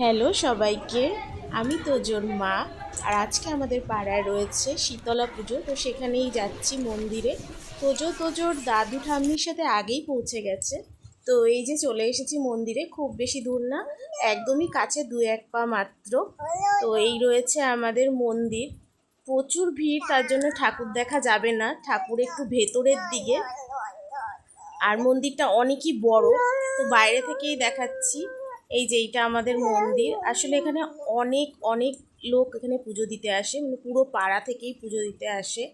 Hello সবাইকে, আমি তোজোর মা। আর আজকে আমাদের পাড়ায় রয়েছে শীতলা পুজো, তো সেখানেই যাচ্ছি মন্দিরে। তোজোর দাদু ঠাম্মির সাথে আগেই পৌঁছে গেছে। তো এই যে চলে এসেছি মন্দিরে, খুব বেশি দূর না, একদমই কাছে, 2-1 পা মাত্র। তো এই রয়েছে আমাদের মন্দির। প্রচুর ভিড়, তার জন্য ঠাকুর দেখা যাবে না, ঠাকুর একটু ভেতরের দিকে। আর মন্দিরটা অনেকই বড়, তো বাইরে থেকেই দেখাচ্ছি। এই যে এইটা আমাদের মন্দির। আসলে এখানে অনেক অনেক লোক এখানে পুজো দিতে আসে, মানে পুরো পাড়া থেকেই পুজো দিতে আসে।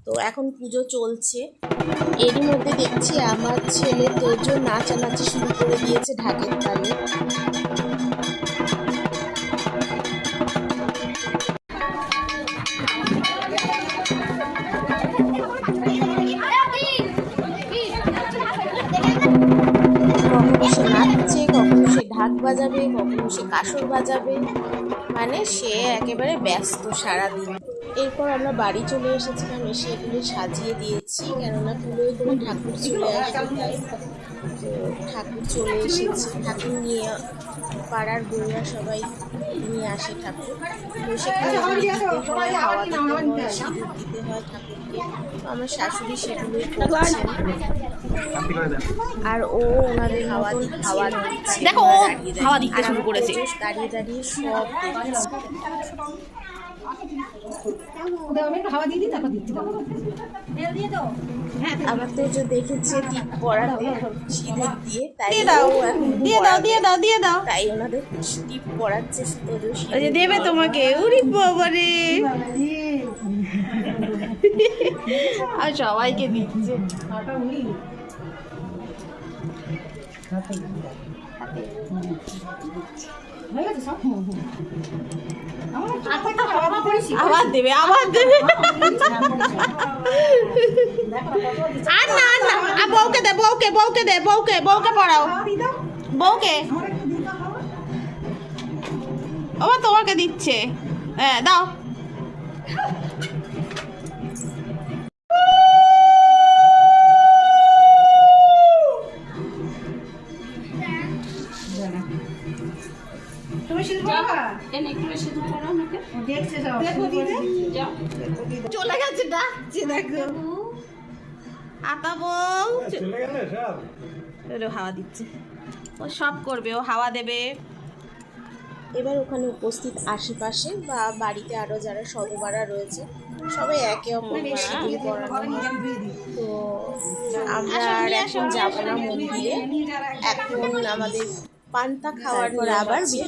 তো এখন পুজো চলছে, এরই মধ্যে দেখছি আমার ছেলে তোজো নাচানাচি শুরু করে দিয়েছে ঢাকের তালে। কখনো সে নাচছে, কখনো সে ঢাক বাজাবে, কখনো সে কাসর বাজাবে, মানে সে একেবারে ব্যস্ত সারাদিন। এরপর আমরা বাড়ি চলে এসেছিলাম, এসে এগুলো সাজিয়ে দিয়েছি, কেননা তুলোয় করে ঠাকুর চলে আসে, তাই। তো ঠাকুর চলে এসেছে, ঠাকুর নিয়ে পাড়ার বউরা সবাই নিয়ে আসে ঠাকুর। তো সেখানে দিতে হয়, হাওয়া দিতে হয়, সিঁদুর দিতে হয় ঠাকুরকে। তো আমার শাশুড়ি সেগুলোই করছেন, আর ও ওনাদের হাওয়া দিচ্ছে। দেখো ও হাওয়া দিতে শুরু করেছে। দাঁড়িয়ে দাঁড়িয়ে সব দেখছে। আবার তো যে দেখেছে টিপ পরাতে সিঁদুর দিয়ে, তাই দিয়ে দাও তাই ওনাদের টিপ পরাচ্ছে। দেবে তোমাকে। উরি বাবারে, আর সবাইকে দিচ্ছে। আবার দেবে আর না না, বউকে দে, বউকে পড়াও, বউকে। ও তোমাকে দিচ্ছে, হ্যাঁ দাও। চলে গেছে, ডাকছে দেখো। আতা বউ হাওয়া দিচ্ছে, ও সব করবে, ও হাওয়া দেবে। এবার ওখানে উপস্থিত আশেপাশে বা বাড়িতে আরো যারা সহবারা রয়েছে, সবাই একে অপরকে সিঁদুর পরানো। তো আমরা আর এখন যাবো না মন্দিরে, এখন আমাদের পান্তা খাওয়ার পর আবার